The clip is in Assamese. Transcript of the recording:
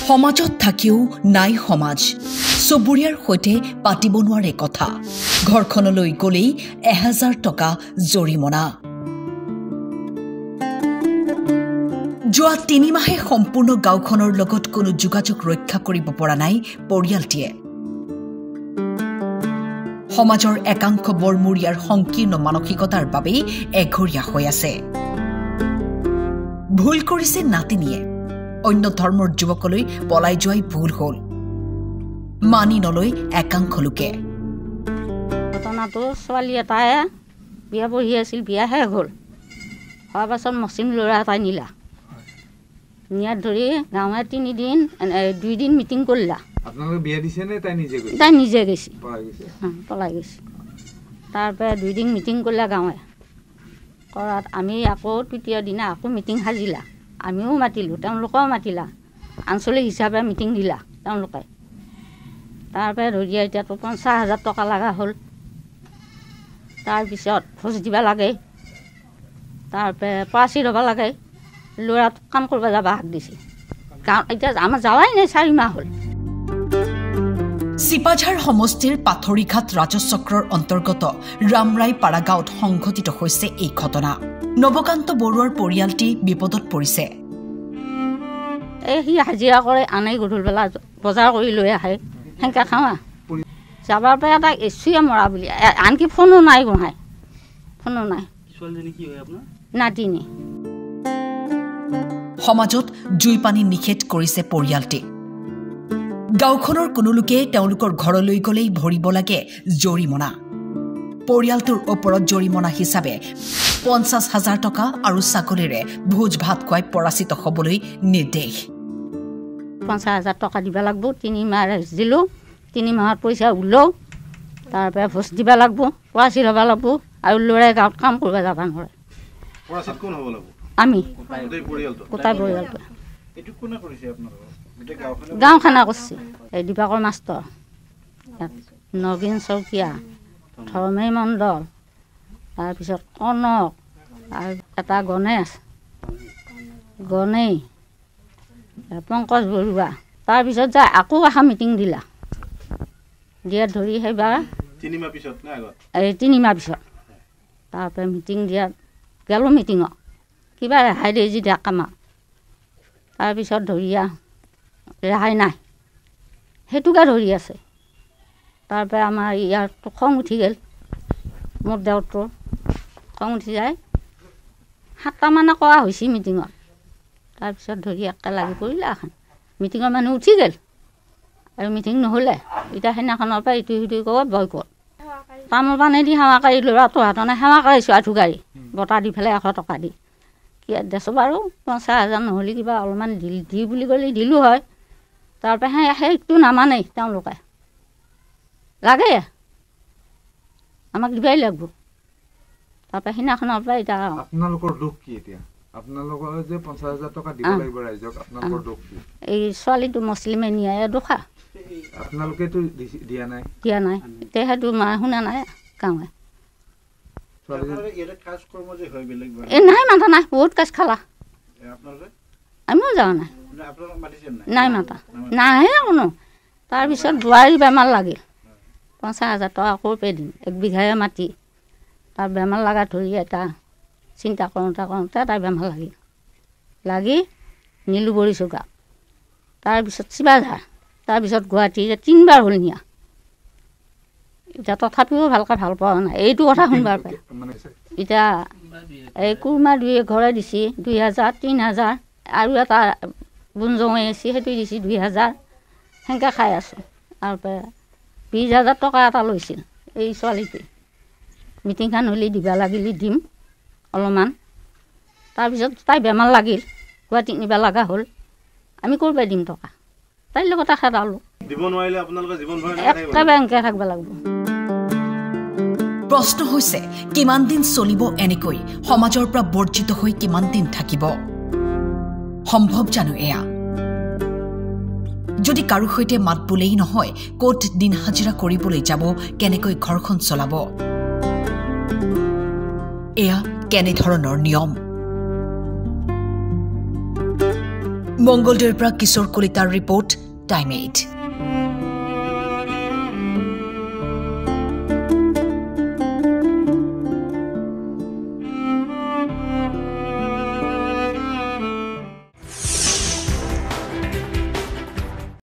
সমাজত থাকিও নাই সমাজ সবুৰিয়াৰ সৈতে পাতিব নোৱাৰে কথা ঘৰখনলৈ গলেই 1000 টকা জৰিমনা যোৱা 3 মাহে সম্পূৰ্ণ গাঁওখনৰ লগত কোনো যোগাযোগ ৰক্ষা কৰিব পৰা নাই পৰিয়ালটিয়ে সমাজৰ একাংশ বৰমুৰিয়াৰ সংকীৰ্ণ মানসিকতাৰ বাবে এঘৰীয়া হৈ আছে ভুল কৰিছে নাতিনিয়ে অন্য ধৰ্মৰ যুৱকলৈ পলাই যোৱাই ভুল হ'ল মানি নলৈ একাংশ লোকে ঘটনাটো ছোৱালী এটাই বিয়া বহি আছিল বিয়া শেষ হ'ল হোৱাৰ পাছত মুছলিম ল'ৰা এটাই নিলা নিয়াত ধৰি গাঁৱে 2 দিন মিটিং কৰিলা আপোনালোকে বিয়া দিছে নে তাই নিজে গৈছে তাই নিজে গৈছে পলাই গৈছে তাৰপৰা 2 দিন মিটিং কৰিলা গাঁৱে কৰাত আমি আকৌ তৃতীয় দিনা আকৌ মিটিং সাজিলা আমিও মাতিলোঁ তেওঁলোকেও মাতিলা আঞ্চলিক হিচাপে মিটিং দিলা তেওঁলোকে তাৰপৰা ধৰি এতিয়াতো 50,000 টকা লগা হ'ল তাৰপিছত ভোজ দিব লাগে তাৰপৰা পাচি ল'ব লাগে ল'ৰাটো কাম কৰিব যাব হাক দিছে এতিয়া আমাৰ যাৱাই নাই 4 মাহ হ'ল সিপাঝাৰ সমষ্টিৰ পাথৰিঘাট ৰাজচক্ৰৰ অন্তৰ্গত ৰামৰাই পাৰা গাঁৱত সংঘটিত হৈছে এই ঘটনা নৱকান্ত বৰুৱাৰ পৰিয়ালটি বিপদত পৰিছে সি হাজিৰা কৰে আনে গধূলি বেলা বজাৰ কৰি লৈ আহে সেনেকৈ খাওঁ যাবাৰ পৰা এটা এচুৱে মৰা বুলি আনকি ফোনো নাই গোহাঁই ফোনো নাই নাতিনি সমাজত জুই পানী নিষেধ কৰিছে পৰিয়ালটি গাঁওখনৰ কোনো লোকে তেওঁলোকৰ ঘৰলৈ গলেই ভৰিব লাগে জৰিমনা পৰিয়ালটোৰ ওপৰত জৰিমনা হিচাপে 50,000 টকা আৰু ছাগলীৰে ভোজ ভাত খুৱাই পৰাচিত হ'বলৈ নিৰ্দেশ 50,000 টকা দিব লাগিব 3 মাহ দিলোঁ 3 মাহৰ পইচা ওলাও তাৰপৰা ভোজ দিব লাগিব পৰাচি ল'ব লাগিব আৰু ল'ৰাই গাঁৱত কাম কৰিব যাব নোৱাৰে পৰাচিত কোন হ'ব লাগিব আমি গোটাই পৰিয়ালটো এইটো কোনে কৰিছে আপোনালোকৰ গাঁওখানা কৰিছে এই দীপাকৰ মাষ্টৰ নবীন চৌকীয়া ধৰ্মী মণ্ডল তাৰপিছত কনক আৰু এটা গণেশ পংকজ বৰুৱা তাৰপিছত যায় আকৌ এখন মিটিং দিলা দিয়াত ধৰি সেইবাৰ 3 মাহ পিছত নে আগত 3 মাহ পিছত তাৰপৰা মিটিং দিয়াত গেলো মিটিঙত কিবা ৰেহাই দিয়ে যি দিয়া কামা তাৰপিছত ধৰিয়া ৰেহাই নাই সেইটোকে ধৰি আছে তাৰপৰা আমাৰ ইয়াৰতো খং উঠি গ'ল মোৰ দেউতৰ খং উঠি যায় 7টা মানে কোৱা হৈছে মিটিঙত তাৰপিছত ধৰি একেলগে কৰিলে এখন মিটিঙৰ মানুহ উঠি গ'ল আৰু মিটিং নহ'লে এতিয়া সেইদিনাখনৰ পৰা ইটো সিটো ক'ব বয়কট তামোল পানেদি সেৱাকাৰী ল'ৰাটো হাতনে সেৱা কৰিছোঁ আঁঠু গাড়ী বটা দি পেলাই 100 টকা দি কি দেছোঁ বাৰু 50,000 নহ'লে কিবা অলপমান দি বুলি ক'লে দিলোঁ হয় তাৰপৰা সেইটো নামানেই তেওঁলোকে লাগে আমাক দিবাই লাগিব তাৰপৰা সেইদিনাখনৰ পৰা এতিয়া আপোনালোকৰ দুখ কি এতিয়া আপোনালোকৰ যে 50,000 টকা দিব লাগিব ৰাইজক আপোনালোকৰ দুখ কি এই ছোৱালীটো মুছলিমে নিয়ায় দুখা আপোনালোকেতো দিয়া নাই এতিয়া সেইটো শুনা নাই গাঁৱে নাই মাতা নাই বহুত কাজ খালা আমিও যোৱা নাই নাই মাতা নাহে কোনো তাৰপিছত বোৱাৰী বেমাৰ লাগিল 50,000 টকা ক'ৰপে দিম 1 বিঘায়ে মাটি তাৰ বেমাৰ লগা ধৰি এটা চিন্তা কৰোঁতে তাই বেমাৰ লাগি নিলোঁ বৰি চুগা তাৰপিছত চিবাঝাৰ তাৰপিছত গুৱাহাটী 3 বাৰ হ'ল নিয়া এতিয়া তথাপিও ভালকৈ ভাল পোৱা নাই এইটো কথা শুনিবাৰ পাই এতিয়া এই কুৰমা 2 ঘৰে দিছে 2,000 3,000 আৰু এটা বুঞ্জঙে আছে সেইটো দিছে 2,000 সেনেকৈ খাই আছোঁ তাৰপৰা 20,000 টকা এটা লৈছিল এই ছোৱালীটোৱে মিটিংখন হ'লে দিব লাগিলে দিম অলপমান তাৰপিছত তাই বেমাৰ লাগিল গুৱাহাটীত নিব লগা হ'ল আমি ক'ৰ পৰা দিম টকা তাইৰ লগত খেদালোঁ দিব নোৱাৰিলে আপোনালোকে জীৱনভৰ একেবাৰে এনেকৈ থাকিব লাগিব প্ৰশ্ন হৈছে কিমান দিন চলিব এনেকৈ সমাজৰ পৰা বৰ্জিত হৈ কিমান দিন থাকিব সম্ভৱ জানো এয়া যদি কাৰো সৈতে মাত বোলেই নহয় ক'ত দিন হাজিৰা কৰিবলৈ যাব কেনেকৈ ঘৰখন চলাব এয়া কেনে ধৰণৰ নিয়ম মংগলদৈৰ পৰা কিশোৰ কলিতাৰ ৰিপৰ্ট টাইম 8